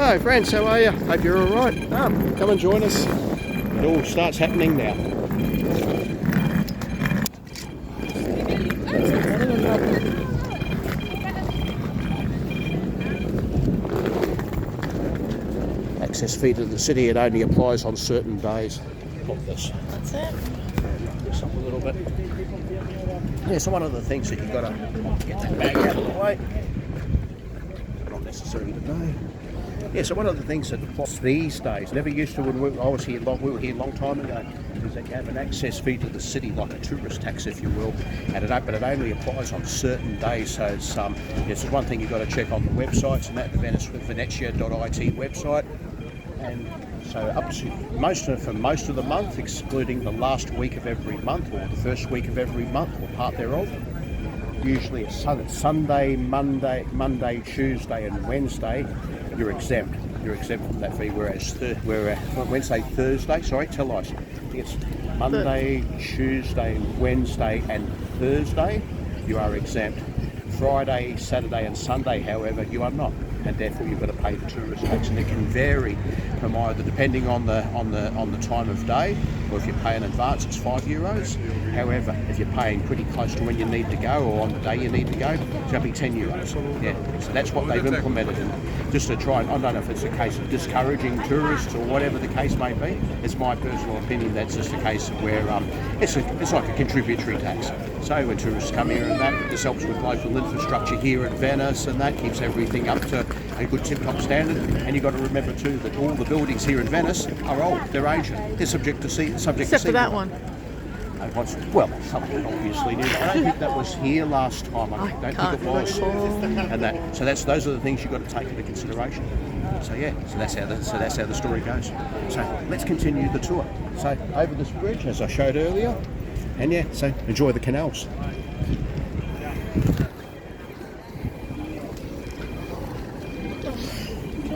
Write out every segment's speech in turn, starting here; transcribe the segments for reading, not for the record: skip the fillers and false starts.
Hi friends, how are you? Hope you're alright. Come and join us. It all starts happening now. Access fee to the city, it only applies on certain days. Pop this. That's it. This up a little bit. Yeah, so one of the things that you've got to get that bag out of the way. Not necessarily today. Yeah, so one of the things that applies these days, never used to when we were here a long time ago, is that you have an access fee to the city, like a tourist tax, if you will, but it only applies on certain days. So it's one thing you've got to check on the websites, and that the Venezia.it website. And so up to most of the month, excluding the last week of every month or the first week of every month or part thereof. Usually it's Sunday, Monday, Tuesday and Wednesday, you're exempt. You're exempt from that fee, whereas Wednesday, Thursday, sorry, tell lies. It's Monday, Tuesday, Wednesday and Thursday, you are exempt. Friday, Saturday and Sunday, however, you are not, and therefore you've got to pay the tourist tax, and it can vary from either depending on the time of day, or if you pay in advance it's €5. However, if you're paying pretty close to when you need to go or on the day you need to go, it's going to be €10. Yeah, so that's what they've implemented, and just to try, I don't know if it's a case of discouraging tourists or whatever the case may be. It's my personal opinion that's just a case of where it's like a contributory tax. So when tourists come here and that, this helps with local infrastructure here at Venice, and that keeps everything up to a good tip-top standard. And you've got to remember too that all the buildings here in Venice are old, they're ancient, they're subject to Except for that one. Well, some of it obviously new. I don't think that was here last time. I don't think it was. And those are the things you've got to take into consideration. So yeah, so that's how the story goes. So let's continue the tour. So over this bridge, as I showed earlier, and yeah, so enjoy the canals.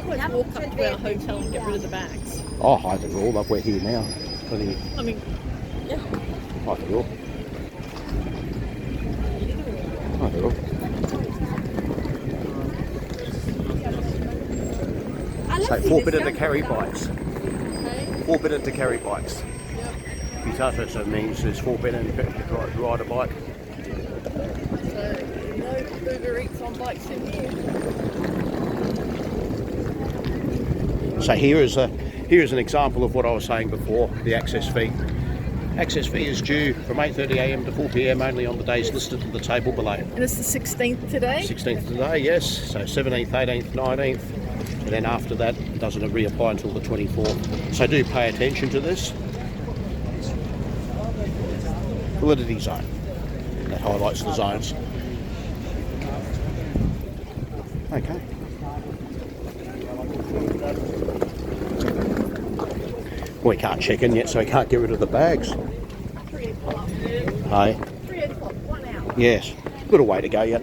Let's walk up to our hotel and get rid of the bags. Oh, hi, they're all up. We're here now. I mean, yeah. Hi, they're all. Hi, they're all. So forbidden to carry bikes. Forbidden to carry bikes. Yep. So it means it's forbidden to ride a bike. So no Uber Eats on bikes in here. So here is an example of what I was saying before, the access fee. Access fee is due from 8:30 a.m. to 4 p.m. only on the days listed in the table below. And it's the 16th today? 16th today, yes. So 17th, 18th, 19th. And then after that, it doesn't reapply until the 24th. So do pay attention to this. Validity zone. That highlights the zones. Okay. We can't check in yet, so we can't get rid of the bags. 3 o'clock. Hey? 3 o'clock, 1 hour. Yes. Got a way to go yet.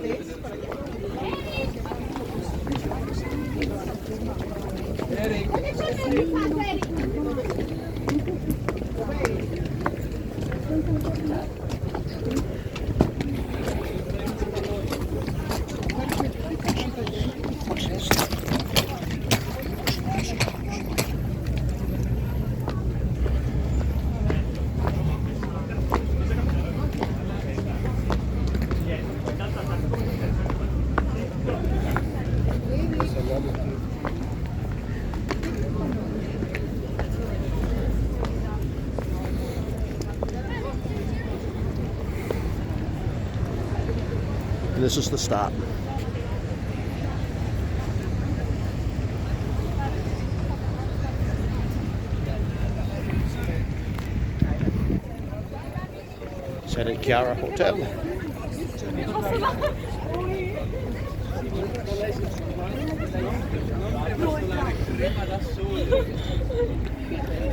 And this is the start. Santa Chiara Hotel.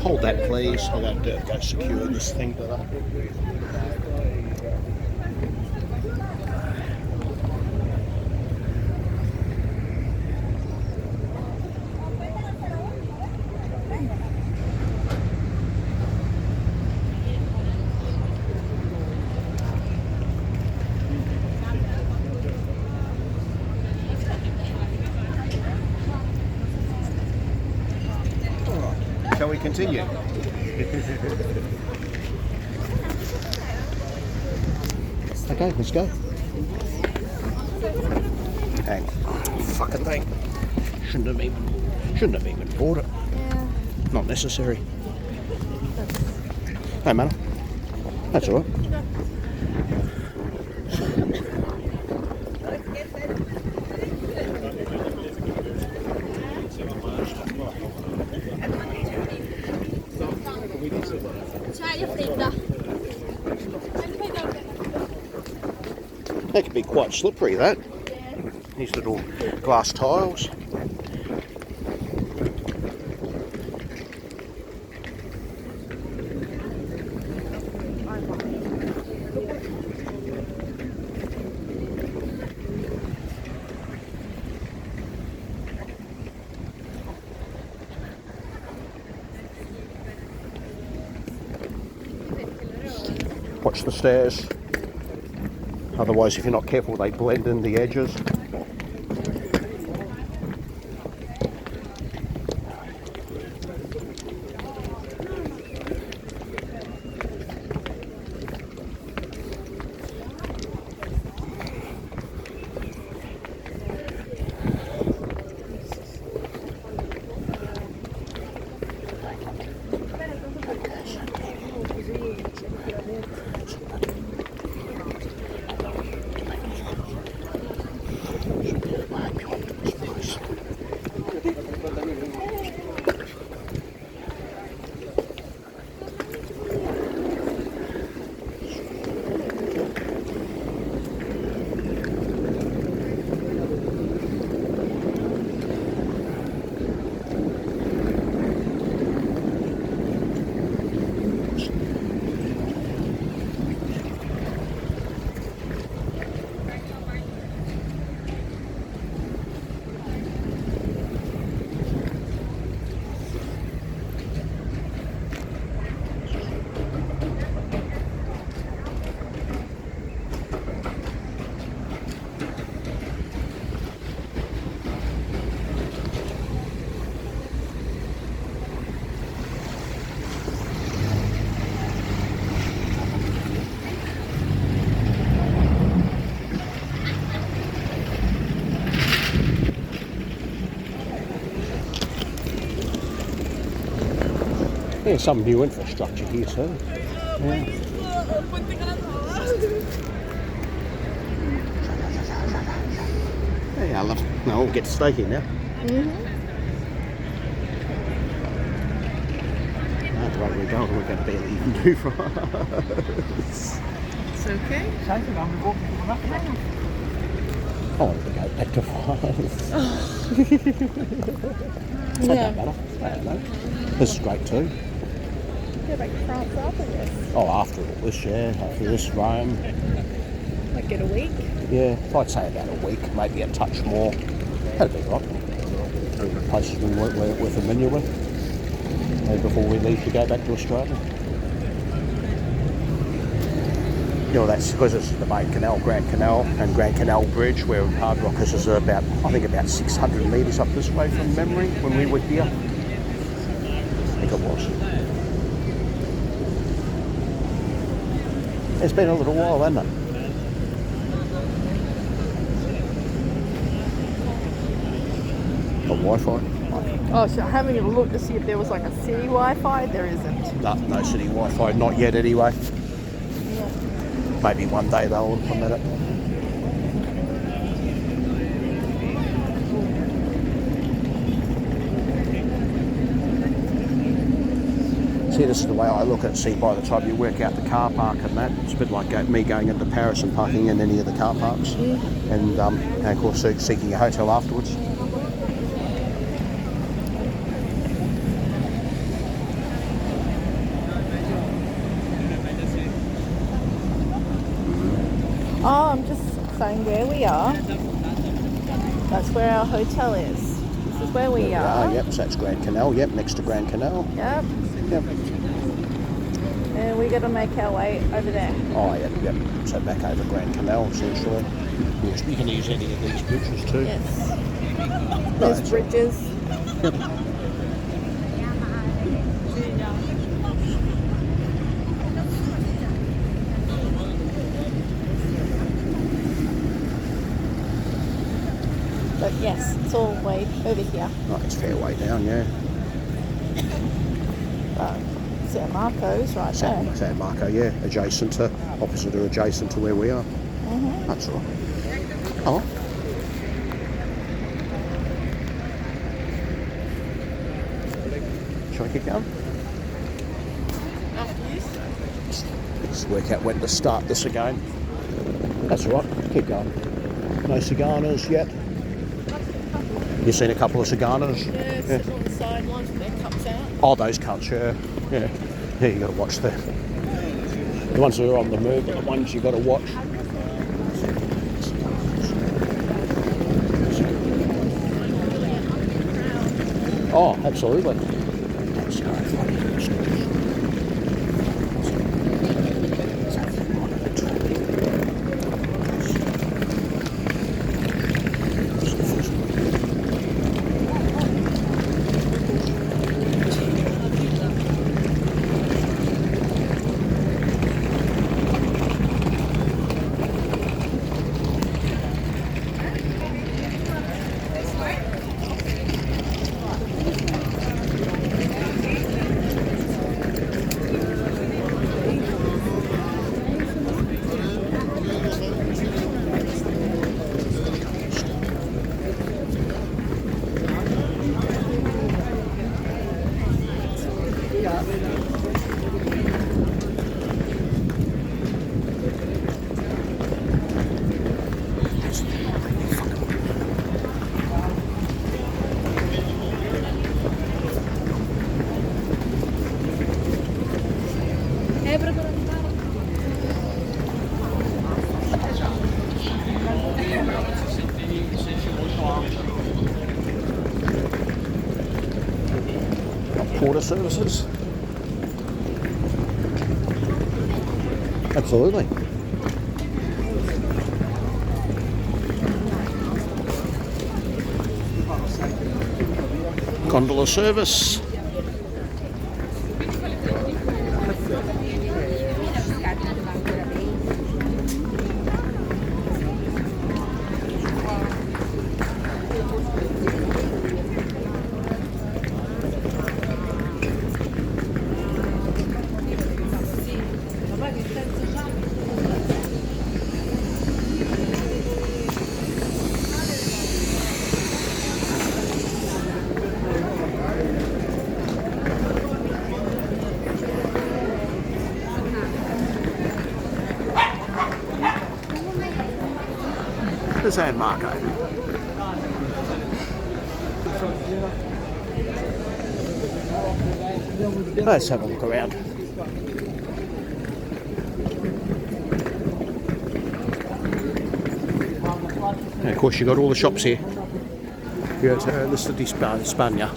Hold that please, I'm going to go secure this thing better. Shall we continue? Okay, let's go. Hang on. Fucking thing. Shouldn't have even bought it. Yeah. Not necessary. Hey, man. That's all right. That could be quite slippery, that. These little glass tiles. Watch the stairs. Otherwise, if you're not careful, they blend in the edges. There's some new infrastructure here too. Yeah. Hey, I love. No, we'll get to stay here now. The way we're going, we're going to barely even do France. It's okay. I want to go back to France. Yeah. That don't matter. I don't know. This is great too. Go back to France after this. Oh, after all this, yeah. After this, Rome. Like get a week. Yeah, I'd say about a week, maybe a touch more. That'd be right. Places we're familiar with. And before we leave to go back to Australia. You know, that's because it's the main canal, Grand Canal, and Grand Canal Bridge, where Hard Rockers is about, I think about 600 metres up this way from memory when we were here. I think it was. It's been a little while, hasn't it? Got Wi-Fi? Oh, so having a look to see if there was like a city Wi-Fi. There isn't. No city Wi-Fi, not yet anyway. Yeah. Maybe one day they'll implement it. See, this is the way I look at it. See, by the time you work out the car park and that, it's a bit like me going into Paris and parking in any of the car parks. And of course seeking a hotel afterwards. Oh, I'm just saying where we are. That's where our hotel is. This is where we are. Yep, so that's Grand Canal. Yep, next to Grand Canal. Yep. Yep. And we got to make our way over there. Oh, yep. So back over Grand Canal, essentially. Yes, we can use any of these bridges too. Yes. There's bridges. Yep. Yes, it's all way over here. Oh, it's fair way down, yeah. San Marco's right there. San Marco, yeah. Opposite or adjacent to where we are. Mm-hmm. That's all right. Oh. Shall I keep going? Let's work out when to start this again. That's all right. Keep going. No ciganos yet. You've seen a couple of ciganos? Yeah, sitting on the sidelines with their cups out. Oh, those cups, yeah. Yeah, you got to watch them. The ones that are on the move are the ones you got to watch. Oh, absolutely. Porter services. Absolutely. Gondola service. The San Marco. Let's have a look around. And of course, you've got all the shops here. You've got Lista di Spagna.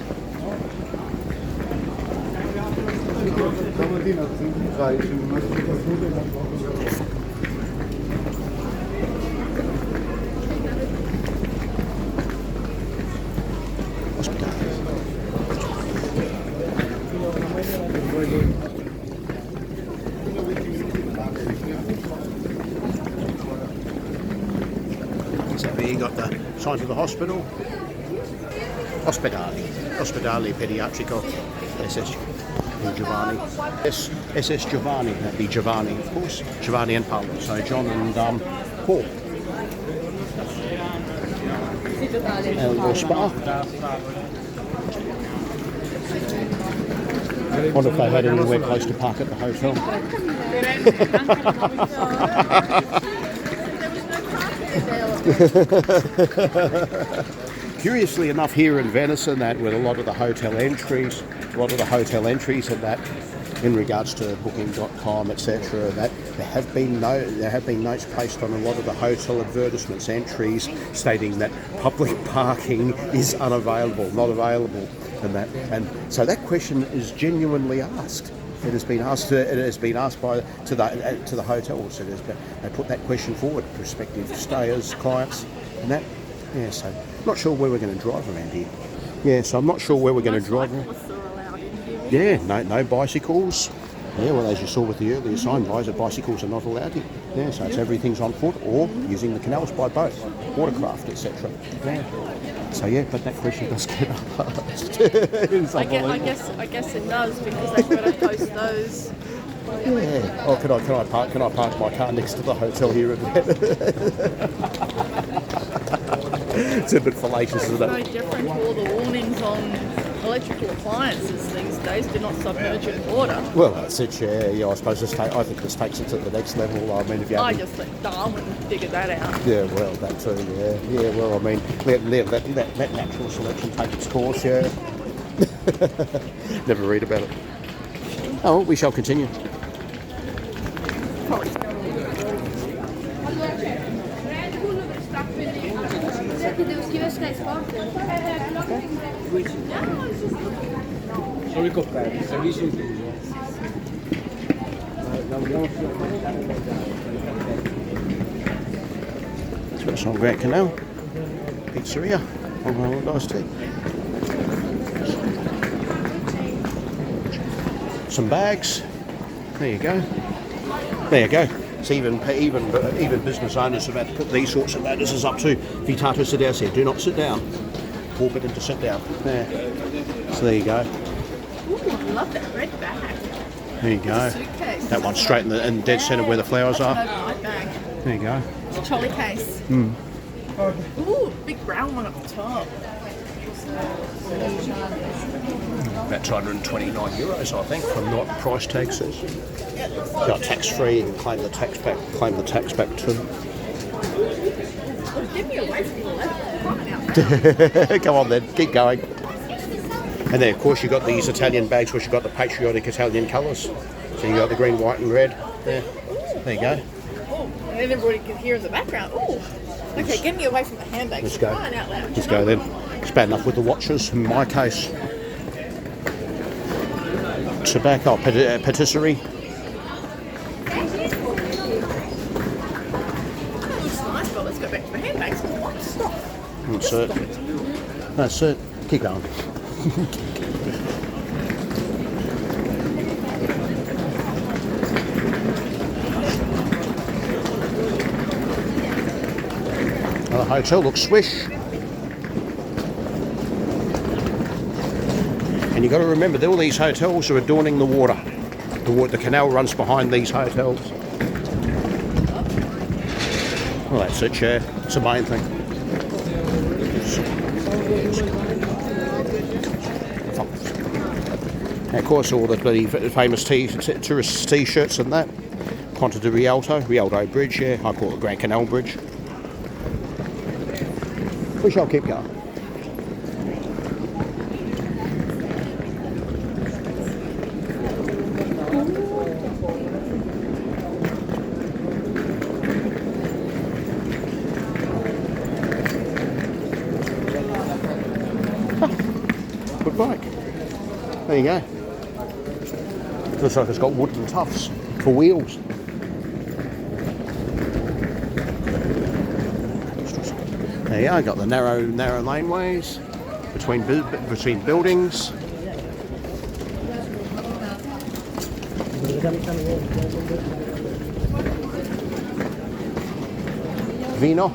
So there you got the signs of the hospital. Ospedale Pediatrico SS Giovanni. SS Giovanni, that'd be Giovanni, of course. Giovanni and Paolo, so John and Paul. And spa. I wonder if they had anywhere close to park at the hotel. Curiously enough, here in Venice and that, with a lot of the hotel entries and that, in regards to Booking.com, etc., that there have been notes placed on a lot of the hotel advertisements entries stating that public parking is unavailable, not available, and so that question is genuinely asked. It has been asked. It has been asked to the hotel. So they put that question forward, prospective stayers, clients, and that. Yeah. So not sure where we're going to drive around here. Yeah. So I'm not sure where we're going to drive. Yeah. No bicycles. Yeah. Well, as you saw with the earlier sign, bicycles are not allowed here. Yeah. So it's everything's on foot or using the canals by boat, watercraft, etc. Yeah. So yeah, but that question does get asked. I guess it does because they've got to post those. Yeah. Oh, can I park my car next to the hotel here? It's a bit fallacious, isn't No it? different to all the warnings on electrical appliances these days. Do not submerge in water. Well, that's it. Yeah. I suppose I think this takes it to the next level. I mean, if you I haven't- just think Darwin figured that out. Yeah, well, that too. Yeah. Well, I mean, let natural selection take its course. Yeah. Never read about it. Oh, well, we shall continue. So that's on Grand Canal Pizzeria on Roland Iced Tea. Some bags. There you go. There you go. So even business owners have had to put these sorts of notices up to Vitato Sedaus here. Do not sit down. Forbidden to sit down. There. So there you go. Ooh, I love that red bag. There you go. Suitcase. That one's straight in the dead centre where the flowers That's are. an overnight bag. There you go. It's a trolley case. Ooh, big brown one at the top. About €229, I think, from what the price tag says. Got tax free, you can claim the tax back too. Well, give me away from the left. Come on then, keep going. And then of course you've got these Italian bags which you've got the patriotic Italian colours. So you've got the green, white and red. There you go. Oh, and then everybody can hear in the background. Ooh. Okay, get me away from the handbags. Let's go. Crying out loud. Let's go then. It's bad enough with the watches, in my case. Tobacco, patisserie. That looks nice, but let's go back to the handbags. What? Stop. That's it. That's it. Keep going. The hotel looks swish. And you've got to remember that all these hotels are adorning the water. The canal runs behind these hotels. Well, that's it, yeah. It's the main thing. And of course, all the bloody famous tourist T-shirts and that. Ponte di Rialto Bridge, yeah. I call it Grand Canal Bridge. We shall keep going. Good bike. There you go. Looks like it's got wooden tufts for wheels. There you go. Got the narrow laneways between buildings. Vino.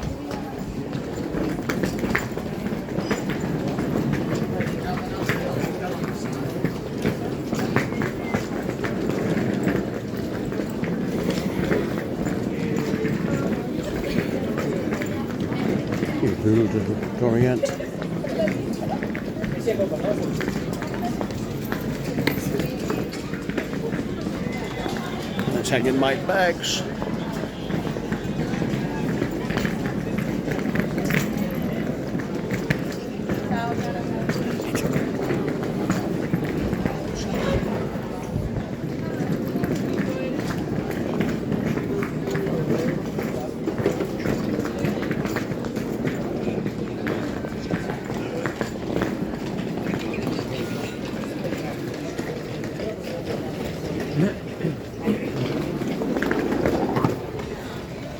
Orient. Italian made bags.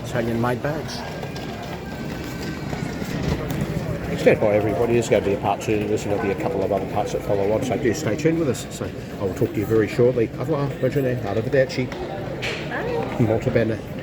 Italian made bags. Stand by everybody, there's going to be a part 2 to this and there'll be a couple of other parts that follow on, so do stay tuned with us. So I will talk to you very shortly. Au revoir, arrivederci, molto bene.